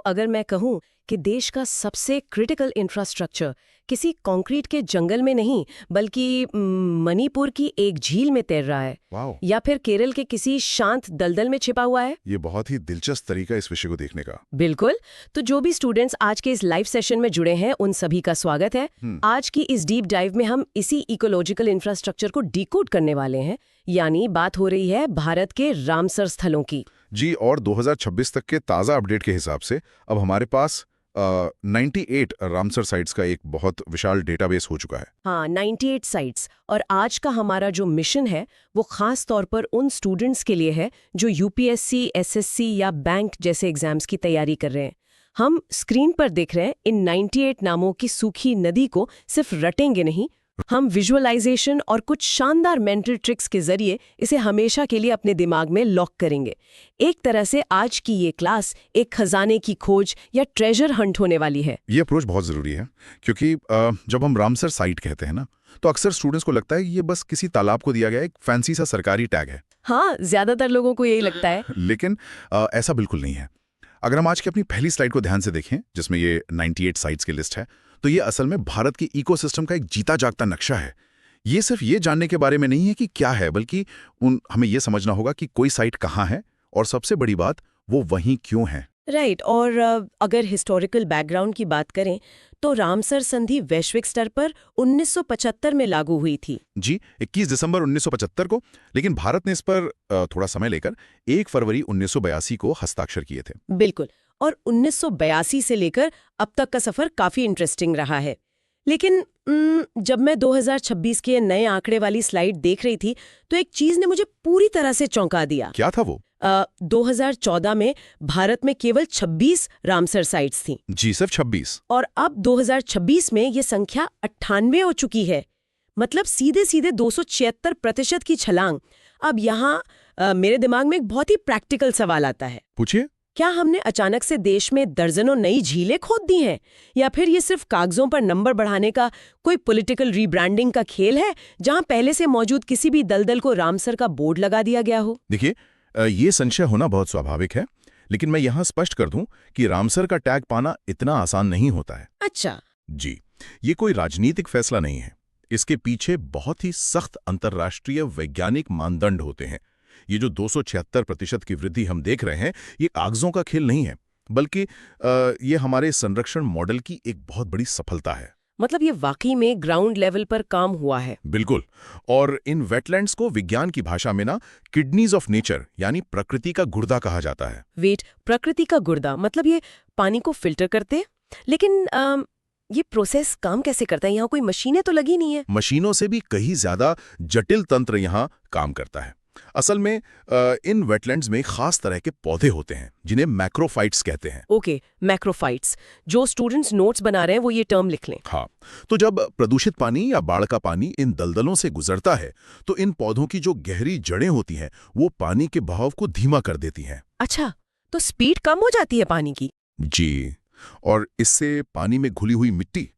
अगर मैं कहूँ कि देश का सबसे क्रिटिकल इंफ्रास्ट्रक्चर किसी कंक्रीट के जंगल में नहीं बल्कि मणिपुर की एक झील में तैर रहा है, वाओ, या फिर केरल के किसी शांत दलदल में छिपा हुआ है। ये बहुत ही दिलचस्प तरीका इस विषय को देखने का। बिल्कुल। तो जो भी स्टूडेंट्स आज के इस लाइव सेशन में जुड़े हैं उन सभी का स्वागत है। आज की इस डीप डाइव में हम इसी इकोलॉजिकल इंफ्रास्ट्रक्चर को डिकोड करने वाले हैं, यानी बात हो रही है भारत के रामसर स्थलों की। जी, और 2026 तक के ताज़ा अपडेट के हिसाब से अब हमारे पास 98 रामसर साइट्स का एक बहुत विशाल डेटाबेस हो चुका है। हाँ, 98 साइट्स। और आज का हमारा जो मिशन है वो खास तौर पर उन स्टूडेंट्स के लिए है जो यूपीएससी, एसएससी या बैंक जैसे एग्जाम्स की तैयारी कर रहे हैं। हम स्क्रीन पर देख रहे हैं इन 98 नामों की सूखी नदी को सिर्फ रटेंगे नहीं, हम विजुअलाइजेशन और कुछ शानदार मेंटल ट्रिक्स के जरिए इसे हमेशा के लिए अपने दिमाग में लॉक करेंगे। एक तरह से आज की ये क्लास एक खजाने की खोज या ट्रेजर हंट होने वाली है। ये अप्रोच बहुत ज़रूरी है क्योंकि जब हम रामसर साइट कहते हैं ना, तो अक्सर स्टूडेंट्स को लगता है कि ये बस किसी तालाब को दिया गया एक फैंसी सा सरकारी टैग है। हाँ, ज्यादातर लोगों को यही लगता है। लेकिन ऐसा बिल्कुल नहीं है। अगर हम आज की अपनी पहली स्लाइड को ध्यान से देखें, जिसमें ये 98 साइट्स की लिस्ट है, तो ये असल में भारत की इकोसिस्टम का एक जीता जागता नक्शा है। ये सिर्फ ये जानने के बारे में नहीं है कि क्या है, बल्कि हमें ये समझना होगा कि कोई साइट कहाँ है और सबसे बड़ी बात, वो वहीं क्यों है। राइट। और अगर हिस्टोरिकल बैकग्राउंड की बात करें तो रामसर संधि वैश्विक स्तर पर 1975 में लागू हुई थी। जी, 21 दिसंबर 1975 को, लेकिन भारत ने इस पर थोड़ा समय लेकर 1 फरवरी 1982 को हस्ताक्षर किए थे। बिल्कुल। और 1982 से लेकर अब तक का सफर काफी इंटरेस्टिंग रहा है। लेकिन जब मैं 2026 के नए आंकड़े वाली स्लाइड देख रही थी तो एक चीज ने मुझे पूरी तरह से चौंका दिया। क्या था वो? 2014 में भारत में केवल 26 रामसर साइट्स थी। जी, सिर्फ 26। और अब 2026 में ये संख्या 98 हो चुकी है। मतलब सीधे सीधे 276% की छलांग। अब यहाँ मेरे दिमाग में एक बहुत ही प्रैक्टिकल सवाल आता है। पूछिए। क्या हमने अचानक से देश में दर्जनों नई झीलें खोद दी हैं, या फिर ये सिर्फ कागजों पर नंबर बढ़ाने का कोई पॉलिटिकल रीब्रांडिंग का खेल है, जहां पहले से मौजूद किसी भी दलदल को रामसर का बोर्ड लगा दिया गया हो? देखिए, ये संशय होना बहुत स्वाभाविक है, लेकिन मैं यहाँ स्पष्ट कर दूं कि रामसर का टैग पाना इतना आसान नहीं होता है। अच्छा। जी, ये कोई राजनीतिक फैसला नहीं है। इसके पीछे बहुत ही सख्त अंतर्राष्ट्रीय वैज्ञानिक मानदंड होते हैं। ये जो 276% की वृद्धि हम देख रहे हैं, ये कागजों का खेल नहीं है, बल्कि ये हमारे संरक्षण मॉडल की एक बहुत बड़ी सफलता है। मतलब ये वाकई में ग्राउंड लेवल पर काम हुआ है। बिल्कुल। और इन वेटलैंड्स को विज्ञान की भाषा में ना किडनीज ऑफ नेचर यानी प्रकृति का गुर्दा कहा जाता है। वेट, प्रकृति का गुर्दा मतलब ये पानी को फिल्टर करते हैं? लेकिन ये प्रोसेस काम कैसे करता है? यहाँ कोई मशीनें तो लगी नहीं है। मशीनों से भी कहीं ज्यादा जटिल तंत्र यहाँ काम करता है। असल में इन वेटलैंड्स में खास तरह के पौधे होते हैं जिन्हें मैक्रोफाइट्स कहते हैं। Okay, macrophytes. जो स्टूडेंट्स नोट्स बना रहे हैं वो ये टर्म लिख लें। हाँ, तो जब प्रदूषित पानी या बाढ़ का पानी इन दलदलों से गुजरता है तो इन पौधों की जो गहरी जड़ें होती हैं वो पानी के बहाव को धीमा कर देती हैं। अच्छा, तो स्पीड कम हो जाती है पानी की? जी, और इससे पानी में घुली हुई मिट्टी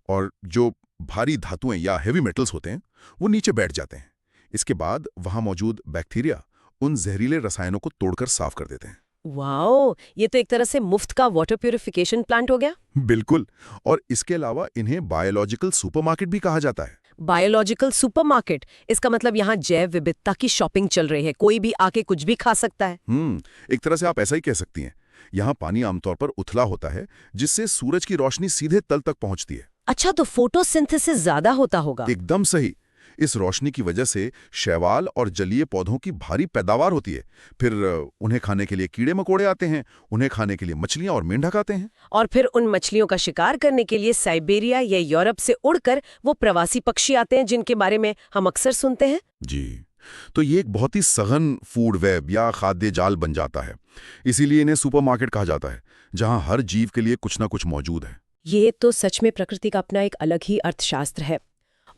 और जो भारी धातुएं या हेवी मेटल्स होते हैं वो नीचे बैठ जाते हैं। इसके बाद वहां मौजूद बैक्टीरिया उन जहरीले रसायनों को तोड़कर साफ कर देते हैं। वाओ, ये तो एक तरह से मुफ्त का वाटर प्यूरिफिकेशन प्लांट हो गया। बिल्कुल। और इसके अलावा इन्हें बायोलॉजिकल सुपरमार्केट भी कहा जाता है। बायोलॉजिकल सुपरमार्केट, इसका मतलब यहाँ जैव विविधता की शॉपिंग चल रही है, कोई भी आके कुछ भी खा सकता है। एक तरह से आप ऐसा ही कह सकती हैं। यहाँ पानी आमतौर पर उथला होता है जिससे सूरज की रोशनी सीधे तल तक पहुंचती है। अच्छा, तो फोटोसिंथेसिस ज्यादा होता होगा। एकदम सही। इस रोशनी की वजह से शैवाल और जलीय पौधों की भारी पैदावार होती है। फिर उन्हें खाने के लिए कीड़े मकोड़े आते हैं, उन्हें खाने के लिए मछलियां और मेंढक आते हैं। और फिर उन मछलियों का शिकार करने के लिए साइबेरिया या यूरोप से उड़कर वो प्रवासी पक्षी आते हैं जिनके बारे में हम अक्सर सुनते हैं। जी, तो ये एक बहुत ही सघन फूड वेब या खाद्य जाल बन जाता है। इसीलिए इन्हें सुपरमार्केट कहा जाता है, जहां हर जीव के लिए कुछ ना कुछ मौजूद है। ये तो सच में प्रकृति का अपना एक अलग ही अर्थशास्त्र है।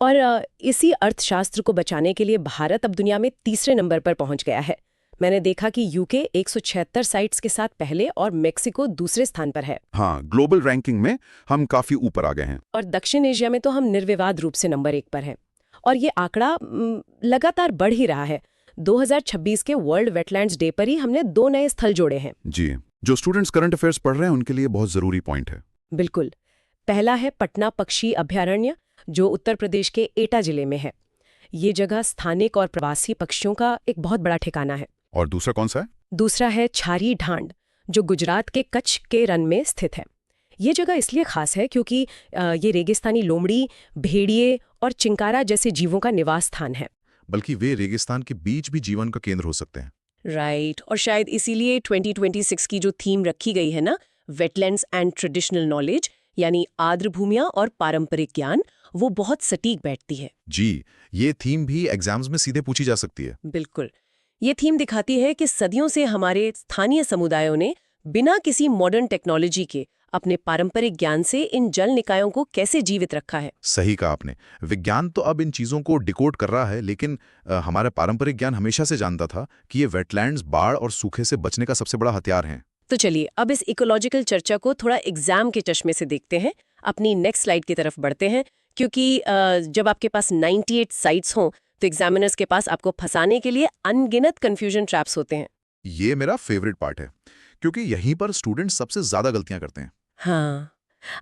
और इसी अर्थशास्त्र को बचाने के लिए भारत अब दुनिया में तीसरे नंबर पर पहुंच गया है। मैंने देखा कि यूके 176 साइट्स के साथ पहले और मेक्सिको दूसरे स्थान पर है। हाँ, ग्लोबल रैंकिंग में हम काफी ऊपर आ गए हैं। और दक्षिण एशिया में तो हम निर्विवाद रूप से नंबर 1 पर हैं। और ये आंकड़ा लगातार बढ़ ही रहा है। 2026 के वर्ल्ड वेटलैंड्स डे पर ही हमने 2 नए स्थल जोड़े हैं। जी, जो स्टूडेंट्स करंट अफेयर्स पढ़ रहे हैं उनके लिए बहुत ज़रूरी पॉइंट है। बिल्कुल। पहला है पटना पक्षी अभयारण्य, जो उत्तर प्रदेश के एटा जिले में है। ये जगह स्थानिक और प्रवासी पक्षियों का एक बहुत बड़ा ठिकाना है। और दूसरा कौन सा है? दूसरा है छारी ढांड, जो गुजरात के कच्छ के रन में स्थित है। ये जगह इसलिए खास है क्योंकि ये रेगिस्तानी लोमड़ी, भेड़िए और चिंकारा जैसे जीवों का निवास स्थान है। बल्कि वे रेगिस्तान के बीच भी जीवन का केंद्र हो सकते हैं। राइट। और शायद इसीलिए 2026 की जो थीम रखी गई है ना, वेटलैंड्स एंड ट्रेडिशनल नॉलेज, यानी आर्द्र भूमियां और पारंपरिक ज्ञान, वो बहुत सटीक बैठती है। जी, ये थीम भी एग्जाम्स में सीधे पूछी जा सकती है। बिल्कुल। ये थीम दिखाती है कि सदियों से हमारे स्थानीय समुदायों ने बिना किसी मॉडर्न टेक्नोलॉजी के अपने पारंपरिक ज्ञान से इन जल निकायों को कैसे जीवित रखा है। सही कहा आपने। विज्ञान तो अब इन चीज़ों को डिकोड कर रहा है, लेकिन हमारा पारंपरिक ज्ञान हमेशा से जानता था कि ये वेटलैंड्स बाढ़ और सूखे से बचने का सबसे बड़ा हथियार हैं। तो चलिए अब इस इकोलॉजिकल चर्चा को थोड़ा एग्जाम के चश्मे से देखते हैं। अपनी नेक्स्ट स्लाइड की तरफ बढ़ते हैं, क्योंकि जब आपके पास 98 साइट्स हों तो एग्जामिनर्स के पास आपको फंसाने के लिए अनगिनत कंफ्यूजन ट्रैप्स होते हैं। ये मेरा फेवरेट पार्ट है, क्योंकि यहीं पर स्टूडेंट्स सबसे ज़्यादा गलतियां करते हैं। हाँ,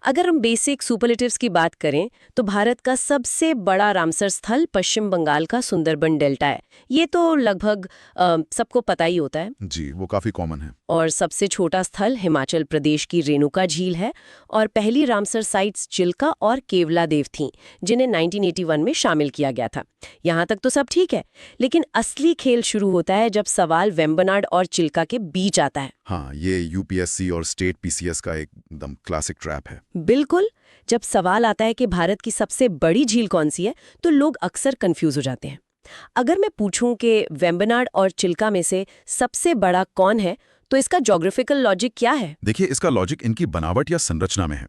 अगर हम बेसिक सुपरलेटिव्स की बात करें तो भारत का सबसे बड़ा रामसर स्थल पश्चिम बंगाल का सुंदरबन डेल्टा है। ये तो लगभग सबको पता ही होता है। जी, वो काफ़ी कॉमन है। और सबसे छोटा स्थल हिमाचल प्रदेश की रेणुका झील है। और पहली रामसर साइट्स चिल्का और केवला देव थीं, जिन्हें 1981 में शामिल किया गया था। यहाँ तक तो सब ठीक है, लेकिन असली खेल शुरू होता है जब सवाल वेम्बनाड और चिल्का के बीच आता है। हाँ, ये यूपीएससी और स्टेट पीसीएस का एकदम क्लासिक ट्रैप है। बिल्कुल। जब सवाल आता है कि भारत की सबसे बड़ी झील कौन सी है, तो लोग अक्सर कंफ्यूज हो जाते हैं। अगर मैं पूछूं कि वेम्बनाड और चिल्का में से सबसे बड़ा कौन है, तो इसका ज्योग्राफिकल लॉजिक क्या है? देखिए, इसका लॉजिक इनकी बनावट या संरचना में है।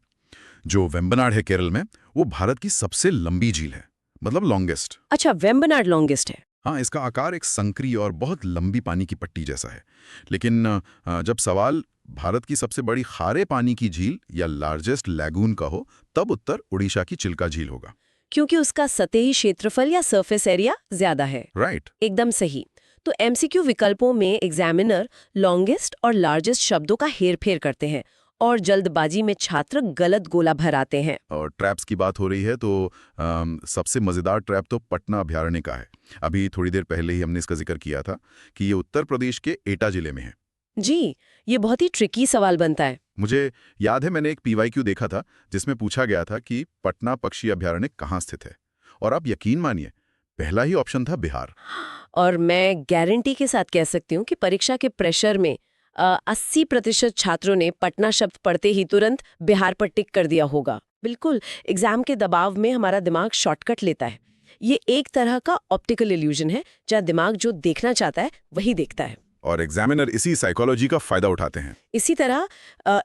जो वेम्बनाड है केरल में, वो भारत की सबसे लंबी झील है, मतलब लॉन्गेस्ट। अच्छा, वेम्बनाड लॉन्गेस्ट है। हाँ, इसका आकार एक संकरी और बहुत लंबी पानी की पट्टी जैसा है। लेकिन जब सवाल भारत की सबसे बड़ी खारे पानी की झील या लार्जेस्ट लैगून का हो, तब उत्तर उड़ीसा की चिल्का झील होगा। क्योंकि उसका सतही क्षेत्रफल या सरफेस एरिया ज्यादा है। राइट। एकदम सही। तो एमसीक्यू विकल्पों में एग्जामिनर लॉन्गेस्ट और लार्जेस्ट शब्दों का हेरफेर करते हैं और जल्दबाजी में छात्र गलत गोला भराते हैं। और ट्रैप्स की बात हो रही है तो सबसे मज़ेदार ट्रैप तो पटना अभयारण्य का है। अभी थोड़ी देर पहले ही हमने इसका जिक्र किया था कि ये उत्तर प्रदेश के एटा जिले में है। जी, ये बहुत ही ट्रिकी सवाल बनता है। मुझे याद है, मैंने एक पीवाईक्यू देखा था जिसमें पूछा गया था कि पटना पक्षी अभयारण्य कहाँ स्थित है, और आप यकीन मानिए, पहला ही ऑप्शन था बिहार। और मैं गारंटी के साथ कह सकती हूँ कि परीक्षा के प्रेशर में 80% छात्रों ने पटना शब्द पढ़ते ही तुरंत बिहार पर टिक कर दिया होगा। बिल्कुल, एग्जाम के दबाव में हमारा दिमाग शॉर्टकट लेता है। ये एक तरह का ऑप्टिकल इल्यूजन है, जहाँ दिमाग जो देखना चाहता है वही देखता है। और एग्जामिनर इसी साइकोलॉजी का फायदा उठाते हैं। इसी तरह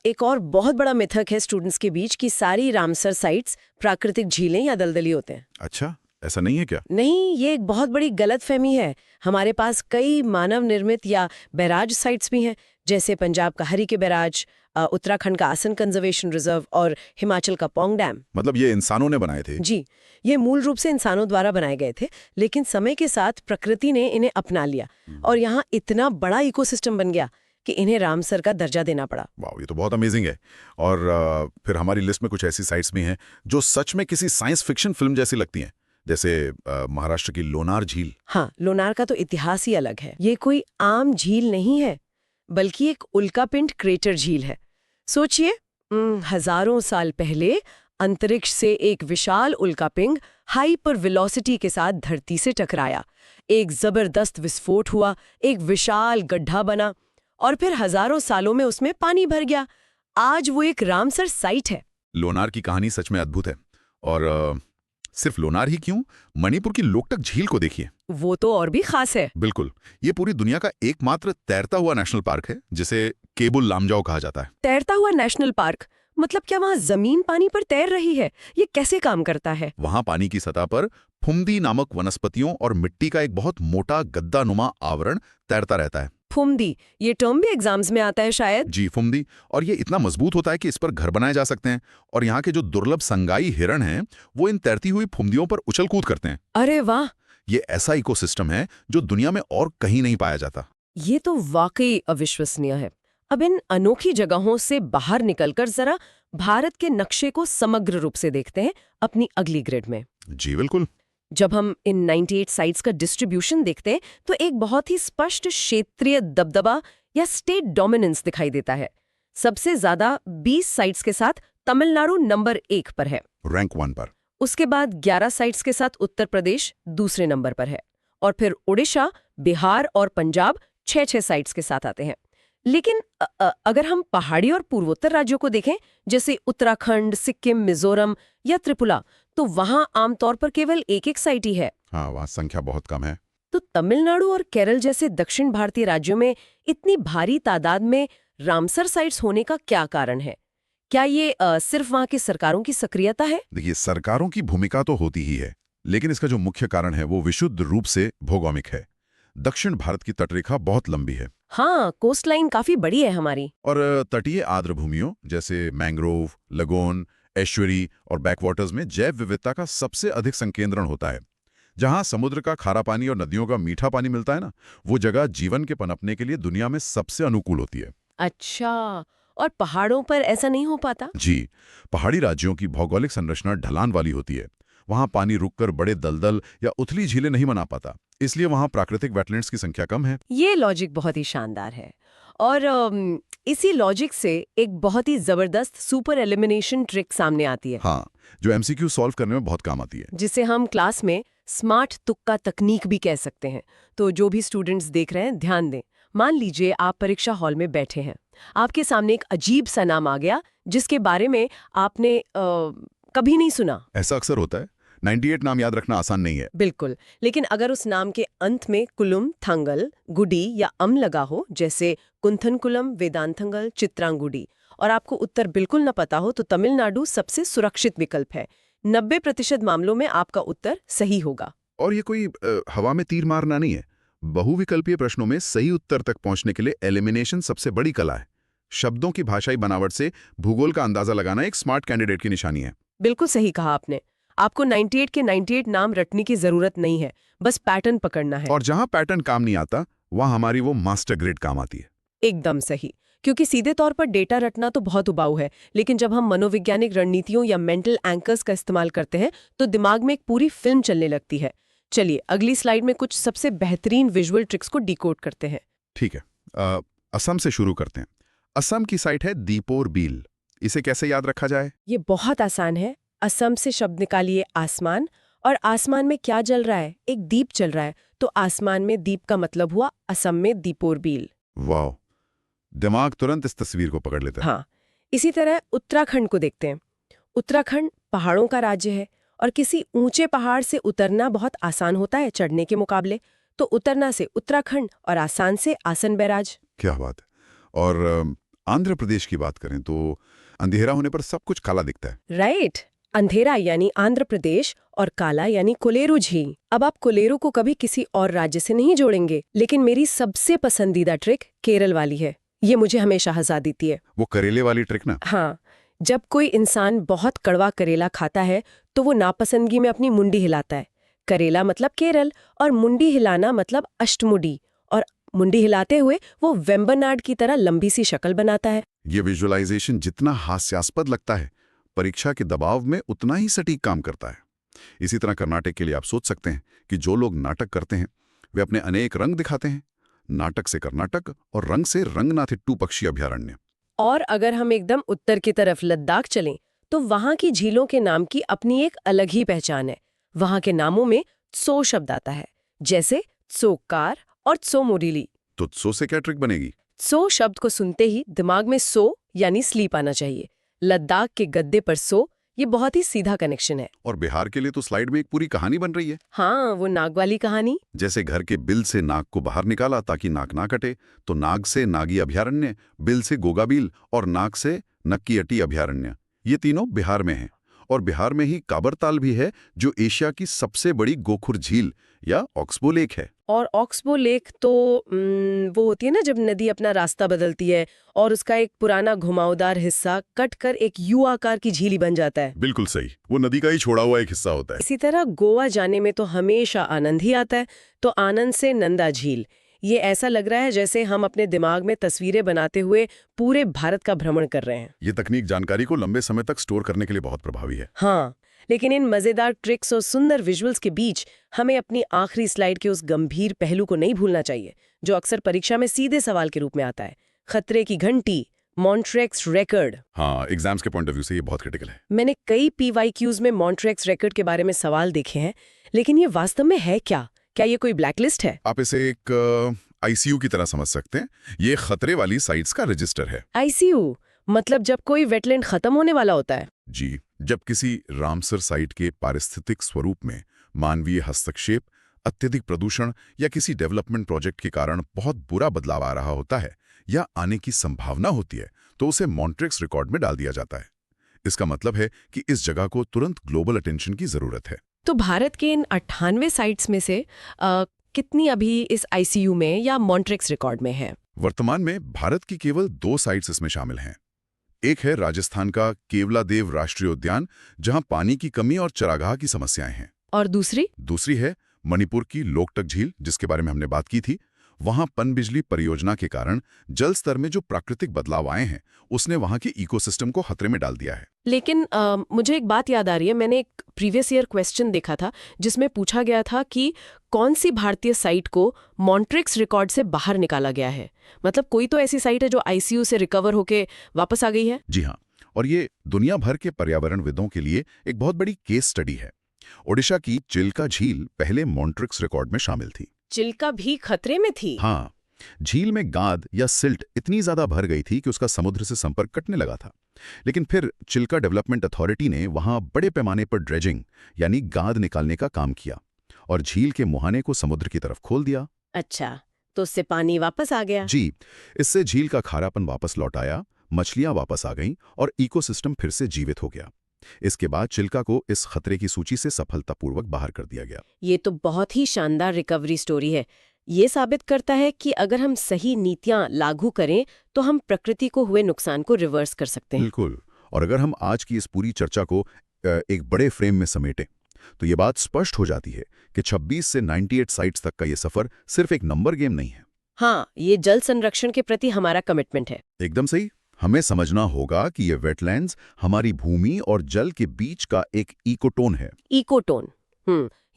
एक और बहुत बड़ा मिथक है स्टूडेंट्स के बीच कि सारी रामसर साइट्स प्राकृतिक झीलें या दलदली होते हैं। अच्छा, ऐसा नहीं है क्या? नहीं, ये एक बहुत बड़ी गलतफहमी है। हमारे पास कई मानव निर्मित या बैराज साइट्स भी हैं, जैसे पंजाब का हरी के बैराज, उत्तराखंड का आसन कंजर्वेशन रिजर्व और हिमाचल का पौंग डैम। मतलब ये इंसानों ने बनाए थे? जी, ये मूल रूप से इंसानों द्वारा बनाए गए थे, लेकिन समय के साथ प्रकृति ने इन्हें अपना लिया और यहाँ इतना बड़ा इकोसिस्टम बन गया कि इन्हें रामसर का दर्जा देना पड़ा। वाह, ये तो बहुत अमेजिंग है। और फिर हमारी लिस्ट में कुछ ऐसी साइट्स भी हैं जो सच में किसी साइंस फिक्शन फिल्म जैसी लगती हैं, जैसे महाराष्ट्र की लोनार झील। हाँ, लोनार का तो इतिहास ही अलग है। ये कोई आम झील नहीं है, बल्कि एक उल्कापिंड क्रेटर झील है। सोचिए, हजारों साल पहले अंतरिक्ष से एक विशाल उल्कापिंड हाइपर वेलोसिटी के साथ धरती से टकराया। एक जबरदस्त विस्फोट हुआ, एक विशाल गड्ढा बना और फिर हजारों सालों में उसमें पानी भर गया। आज वो एक रामसर साइट है। लोनार की कहानी सच में अद्भुत है। और सिर्फ लोनार ही क्यों, मणिपुर की लोकटक झील को देखिए। वो तो और भी खास है। बिल्कुल, ये पूरी दुनिया का एकमात्र तैरता हुआ नेशनल पार्क है, जिसे केबुल लामजाओ कहा जाता है। तैरता हुआ नेशनल पार्क मतलब क्या वहाँ जमीन पानी पर तैर रही है? ये कैसे काम करता है? वहाँ पानी की सतह पर फुमदी नामक वनस्पतियों और मिट्टी का एक बहुत मोटा गद्दानुमा आवरण तैरता रहता है। फुमदी, ये टर्म भी एग्जाम्स में आता है शायद। जी, फुमदी। और ये इतना मजबूत होता है कि इस पर घर बनाए जा सकते हैं। और यहाँ के जो दुर्लभ संगाई हिरण हैं, वो इन तैरती हुई फुमदियों पर उछल कूद करते हैं। अरे वाह! ये ऐसा इकोसिस्टम है जो दुनिया में और कहीं नहीं पाया जाता। ये तो वाकई अविश्वसनीय है। अब इन अनोखी जगहों से बाहर निकलकर जरा भारत के नक्शे को समग्र रूप से देखते हैं अपनी अगली ग्रिड में। जी बिल्कुल। जब हम इन 98 साइट्स का डिस्ट्रीब्यूशन देखते हैं तो एक बहुत ही स्पष्ट क्षेत्रीय दबदबा या स्टेट डोमिनेंस दिखाई देता है। सबसे ज्यादा 20 साइट्स के साथ तमिलनाडु नंबर 1 पर है, रैंक 1 पर। उसके बाद 11 साइट्स के साथ उत्तर प्रदेश दूसरे नंबर पर है, और फिर उड़ीसा, बिहार और पंजाब 6-6 साइट्स के साथ आते हैं। लेकिन अगर हम पहाड़ी और पूर्वोत्तर राज्यों को देखें, जैसे उत्तराखंड, सिक्किम, मिजोरम या त्रिपुरा, तो वहां आमतौर पर केवल एक साइट ही है। हाँ, वहाँ संख्या बहुत कम है। तो तमिलनाडु और केरल जैसे दक्षिण भारतीय राज्यों में इतनी भारी तादाद में रामसर साइट्स होने का क्या कारण है? क्या ये सिर्फ वहां की सरकारों की सक्रियता है? देखिए, सरकारों की भूमिका तो होती ही है, लेकिन इसका जो मुख्य कारण है वो विशुद्ध रूप से भौगोलिक है। दक्षिण भारत की तटरेखा बहुत लंबी है। हाँ, कोस्ट लाइन काफी बड़ी है हमारी। और तटीय आर्द्र भूमियों जैसे मैंग्रोव, लगोन, एस्चुरी और बैकवाटर्स में जैव विविधता का सबसे अधिक संकेंद्रण होता है। जहां समुद्र का खारा पानी और नदियों का मीठा पानी मिलता है ना, वो जगह जीवन के पनपने के लिए दुनिया में सबसे अनुकूल होती है। अच्छा, और पहाड़ों पर ऐसा नहीं हो पाता? जी, पहाड़ी राज्यों की भौगोलिक संरचना ढलान वाली होती है। वहां पानी रुककर बड़े दलदल या उथली झीलें नहीं बना पाता, इसलिए वहां प्राकृतिक वेटलैंड्स की संख्या कम है। ये लॉजिक बहुत ही शानदार है। और इसी लॉजिक से एक बहुत ही जबरदस्त सुपर एलिमिनेशन ट्रिक सामने आती है। हाँ, जो एमसीक्यू सॉल्व करने में बहुत काम आती है। जिसे हम क्लास में स्मार्ट तुक्का तकनीक भी कह सकते हैं। तो जो भी स्टूडेंट्स देख रहे हैं, ध्यान दें। मान लीजिए आप परीक्षा हॉल में बैठे हैं, आपके सामने एक अजीब सा नाम आ गया जिसके बारे में आपने कभी नहीं सुना। ऐसा अक्सर होता है। 98 नाम याद रखना आसान नहीं है। बिल्कुल, लेकिन अगर उस नाम के अंत में कुलम, थंगल, गुडी या अम लगा हो, जैसे कुंथनकुलम, वेदांथंगल, चित्रांगुडी, और आपको उत्तर बिल्कुल न पता हो, तो तमिलनाडु सबसे सुरक्षित विकल्प है। 90% मामलों में आपका उत्तर सही होगा। और ये कोई हवा में तीर मारना नहीं है। बहुविकल्पीय प्रश्नों में सही उत्तर तक पहुंचने के लिए एलिमिनेशन सबसे बड़ी कला है। शब्दों की भाषाई बनावट से भूगोल का अंदाजा लगाना एक स्मार्ट कैंडिडेट की निशानी है। बिल्कुल सही कहा आपने। आपको 98 के 98 नाम रटने की जरूरत नहीं है, बस पैटर्न पकड़ना है। और जहां पैटर्न काम नहीं आता, वहां हमारी वो मास्टर ग्रिड काम आती है। एकदम सही, क्योंकि सीधे तौर पर डेटा रटना तो बहुत उबाऊ है, लेकिन जब हम मनोवैज्ञानिक रणनीतियों या मेंटल एंकर्स का इस्तेमाल करते हैं तो दिमाग में एक पूरी फिल्म चलने लगती है। चलिए अगली स्लाइड में कुछ सबसे बेहतरीन विजुअल ट्रिक्स को डिकोड करते हैं। ठीक है, असम से शुरू करते हैं। असम की साइट है दीपोर बील। इसे कैसे याद रखा जाए? ये बहुत आसान है। असम से शब्द निकालिए आसमान, और आसमान में क्या जल रहा है? एक दीप जल रहा है, तो आसमान में दीप का मतलब हुआ असम में दीपोर बील। वाह, दिमाग तुरंत इस तस्वीर को पकड़ लेता है। हाँ, इसी तरह उत्तराखंड को देखते हैं। उत्तराखंड पहाड़ों का राज्य है, और किसी ऊंचे पहाड़ से उतरना बहुत आसान होता है चढ़ने के मुकाबले, तो उतरना से उत्तराखंड और आसान से आसन बैराज। क्या बात है। और आंध्र प्रदेश की बात करें तो अंधेरा होने पर सब कुछ काला दिखता है। राइट, अंधेरा यानी आंध्र प्रदेश और काला यानी कोलेरू झील। अब आप कोलेरू को कभी किसी और राज्य से नहीं जोड़ेंगे, लेकिन मेरी सबसे पसंदीदा ट्रिक केरल वाली है। ये मुझे हमेशा हंसा देती है। वो करेले वाली ट्रिक ना? हाँ, जब कोई इंसान बहुत कड़वा करेला खाता है तो वो नापसंदगी में अपनी मुंडी हिलाता है। करेला मतलब केरल, और मुंडी हिलाना मतलब अष्टमुडी, और मुंडी हिलाते हुए वो वेम्बनाड की तरह लंबी सी शक्ल बनाता है। ये विजुअलाइजेशन जितना हास्यास्पद लगता है, परीक्षा के दबाव में उतना ही सटीक काम करता है। इसी तरह कर्नाटक के लिए आप सोच सकते हैं कि जो लोग नाटक करते हैं वे अपने अनेक रंग दिखाते हैं। नाटक से कर्नाटक और रंग से रंगनाथिट्टू पक्षी अभयारण्य। और अगर हम एकदम उत्तर की तरफ लद्दाख चलें तो वहां की झीलों के नाम की अपनी एक अलग ही पहचान है। वहां के नामों में त्सो शब्द आता है, जैसे त्सोकार और त्सोमोरिली। तो त्सो से क्या ट्रिक बनेगी? त्सो शब्द को सुनते ही दिमाग में सो यानी स्लीप आना चाहिए। लद्दाख के गद्दे पर सो, ये बहुत ही सीधा कनेक्शन है। और बिहार के लिए तो स्लाइड में एक पूरी कहानी बन रही है। हाँ, वो नाग वाली कहानी। जैसे घर के बिल से नाग को बाहर निकाला ताकि नाक ना कटे, तो नाग से नागी अभयारण्य, बिल से गोगाबिल और नाग से नक्कीअटी अभयारण्य। ये तीनों बिहार में हैं। और बिहार में ही काबरताल भी है, जो एशिया की सबसे बड़ी गोखुर झील या ऑक्सबो लेक है। और ऑक्सबो लेक तो वो होती है ना जब नदी अपना रास्ता बदलती है और उसका एक पुराना घुमावदार हिस्सा कटकर एक यू आकार की झील बन जाता है। बिल्कुल सही, वो नदी का ही छोड़ा हुआ एक हिस्सा होता है। इसी तरह गोवा जाने में तो हमेशा आनंद ही आता है। तो आनंद से नंदा झील, ये ऐसा लग रहा है जैसे हम अपने दिमाग में तस्वीरें बनाते हुए पूरे भारत का भ्रमण कर रहे हैं। ये तकनीक जानकारी को लंबे समय तक स्टोर करने के लिए बहुत प्रभावी है। हाँ, लेकिन इन मजेदार ट्रिक्स और सुंदर विजुअल्स के बीच हमें अपनी आखिरी स्लाइड के उस गंभीर पहलू को नहीं भूलना चाहिए, जो अक्सर परीक्षा में सीधे सवाल के रूप में आता है। खतरे की घंटी, मॉन्ट्रेक्स रिकॉर्ड। हाँ, एग्जाम्स के पॉइंट ऑफ व्यू से ये बहुत क्रिटिकल है। मैंने कई PYQs में मॉन्ट्रेक्स रिकॉर्ड के बारे में सवाल देखे हैं, लेकिन ये वास्तव में है क्या? क्या ये कोई ब्लैकलिस्ट है? आप इसे एक ICU की तरह समझ सकते हैं। ये खतरे वाली साइट्स का रजिस्टर है। ICU मतलब जब कोई वेटलैंड खत्म होने वाला होता है? जी, जब किसी रामसर साइट के पारिस्थितिक स्वरूप में मानवीय हस्तक्षेप, अत्यधिक प्रदूषण या किसी डेवलपमेंट प्रोजेक्ट के कारण बहुत बुरा बदलाव आ रहा होता है या आने की संभावना होती है, तो उसे मॉन्ट्रेक्स रिकॉर्ड में डाल दिया जाता है। इसका मतलब है कि इस जगह को तुरंत ग्लोबल अटेंशन की जरूरत है। तो भारत के इन 98 साइट्स में से कितनी अभी इस ICU में या मॉन्ट्रेक्स रिकॉर्ड में है? वर्तमान में भारत की केवल 2 साइट्स इसमें शामिल हैं। एक है राजस्थान का केवलादेव राष्ट्रीय उद्यान, जहां पानी की कमी और चरागाह की समस्याएं हैं। और दूसरी है मणिपुर की लोकटक झील, जिसके बारे में हमने बात की थी। वहां पनबिजली परियोजना के कारण जल स्तर में जो प्राकृतिक बदलाव आए हैं, उसने वहां के इकोसिस्टम को खतरे में डाल दिया है। लेकिन मुझे एक बात याद आ रही है, मैंने एक प्रीवियस ईयर क्वेश्चन देखा था जिसमें पूछा गया था कि कौन सी भारतीय साइट को मॉन्ट्रेक्स रिकॉर्ड से बाहर निकाला गया है। मतलब कोई तो ऐसी साइट है जो ICU से रिकवर होके वापस आ गई है? जी हाँ, और ये दुनिया भर के पर्यावरणविदों के लिए एक बहुत बड़ी केस स्टडी है। ओडिशा की चिल्का झील पहले मॉन्ट्रेक्स रिकॉर्ड में शामिल थी। चिल्का भी खतरे में थी? हाँ, झील में गाद या सिल्ट इतनी ज्यादा भर गई थी कि उसका समुद्र से संपर्क कटने लगा था। लेकिन फिर चिल्का डेवलपमेंट अथॉरिटी ने वहां बड़े पैमाने पर ड्रेजिंग यानी गाद निकालने का काम किया और झील के मुहाने को समुद्र की तरफ खोल दिया। अच्छा, तो उससे पानी वापस आ गया? जी, इससे झील का खारापन वापस लौट आया, मछलियां वापस आ गईं और इकोसिस्टम फिर से जीवित हो गया। इसके बाद चिल्का को इस खतरे की सूची से सफलतापूर्वक बाहर कर दिया गया। ये तो बहुत ही शानदार रिकवरी स्टोरी है। ये साबित करता है कि अगर हम सही नीतियां लागू करें तो हम प्रकृति को हुए नुकसान को रिवर्स कर सकते हैं। बिल्कुल। और अगर हम आज की इस पूरी चर्चा को एक बड़े फ्रेम में समेटें, तो ये बात स्पष्ट हो जाती है कि 26 से 98 साइट्स तक का ये सफर सिर्फ एक नंबर गेम नहीं है। हाँ, ये जल संरक्षण के प्रति हमारा कमिटमेंट है। एकदम सही। हमें समझना होगा कि ये वेटलैंड्स हमारी भूमि और जल के बीच का एक इकोटोन है। इकोटोन,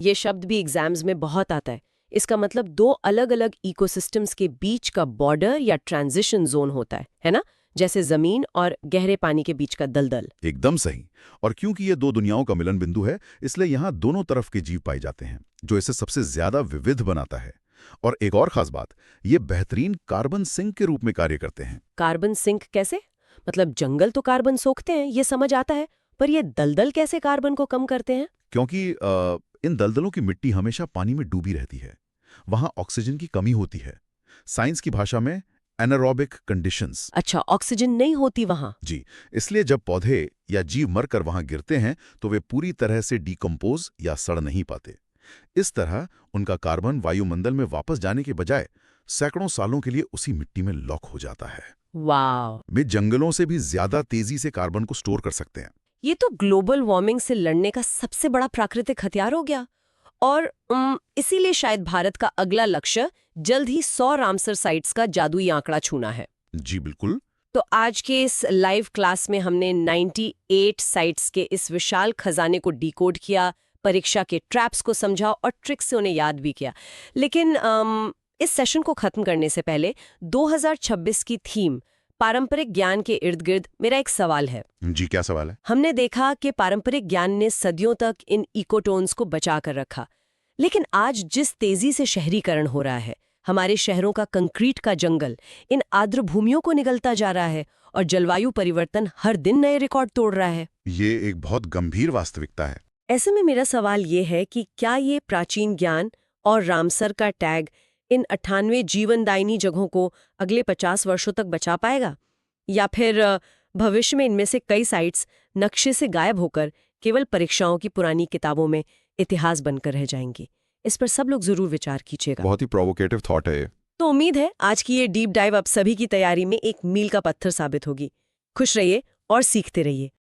ये शब्द भी एग्जाम्स में बहुत आता है। इसका मतलब 2 अलग-अलग इकोसिस्टम्स के बीच का बॉर्डर या ट्रांजिशन जोन होता है ना? जैसे जमीन और गहरे पानी के बीच का दलदल। एकदम सही। और क्योंकि ये 2 दुनियाओं का मिलन बिंदु है, इसलिए यहाँ दोनों तरफ के जीव पाए जाते हैं, जो इसे सबसे ज्यादा विविध बनाता है। और एक और खास बात, ये बेहतरीन कार्बन सिंक के रूप में कार्य करते हैं। कार्बन सिंक कैसे? मतलब जंगल तो कार्बन सोखते हैं, ये समझ आता है, पर ये दलदल कैसे कार्बन को कम करते हैं? क्योंकि इन दलदलों की मिट्टी हमेशा पानी में डूबी रहती है। वहां ऑक्सीजन की कमी होती है। साइंस की भाषा में एनारोबिक कंडीशंस। अच्छा, ऑक्सीजन नहीं होती वहां? जी, इसलिए जब पौधे या जीव मरकर वहां गिरते हैं तो वे पूरी तरह से डिकम्पोज या सड़ नहीं पाते। इस तरह उनका कार्बन वायुमंडल में वापस जाने के बजाय सैकड़ों सालों के लिए उसी मिट्टी में लॉक हो जाता है। वाह! वे जंगलों से भी ज्यादा तेजी से कार्बन को स्टोर कर सकते हैं। ये तो ग्लोबल वार्मिंग से लड़ने का सबसे बड़ा प्राकृतिक हथियार हो गया। और इसीलिए शायद भारत का अगला लक्ष्य जल्द ही 100 रामसर साइट्स का जादुई आंकड़ा छूना है। जी बिल्कुल। तो आज के इस लाइव क्लास में हमने 98 साइट्स के इस विशाल खजाने को डिकोड किया, परीक्षा के ट्रैप्स को समझा और ट्रिक्स से उन्हें याद भी किया। लेकिन इस सेशन को खत्म करने से पहले 2026 की थीम पारंपरिक ज्ञान के इर्द गिर्द मेरा एक सवाल है। जी, क्या सवाल है? हमने देखा कि पारंपरिक ज्ञान ने सदियों तक इन इकोटोन्स को बचा कर रखा, लेकिन आज जिस तेजी से शहरीकरण हो रहा है, हमारे शहरों का कंक्रीट का जंगल इन आर्द्र भूमियों को निगलता जा रहा है और जलवायु परिवर्तन हर दिन नए रिकॉर्ड तोड़ रहा है। ये एक बहुत गंभीर वास्तविकता है। ऐसे में मेरा सवाल ये है कि क्या ये प्राचीन ज्ञान और रामसर का टैग इन 98 जीवनदायिनी जगहों को अगले 50 वर्षों तक बचा पाएगा, या फिर भविष्य में इनमें से कई साइट्स नक्शे से गायब होकर केवल परीक्षाओं की पुरानी किताबों में इतिहास बनकर रह जाएंगी? इस पर सब लोग जरूर विचार कीजिएगा। बहुत ही प्रोवोकेटिव थॉट है। तो उम्मीद है आज की ये डीप डाइव आप सभी की तैयारी में एक मील का पत्थर साबित होगी। खुश रहिए और सीखते रहिए।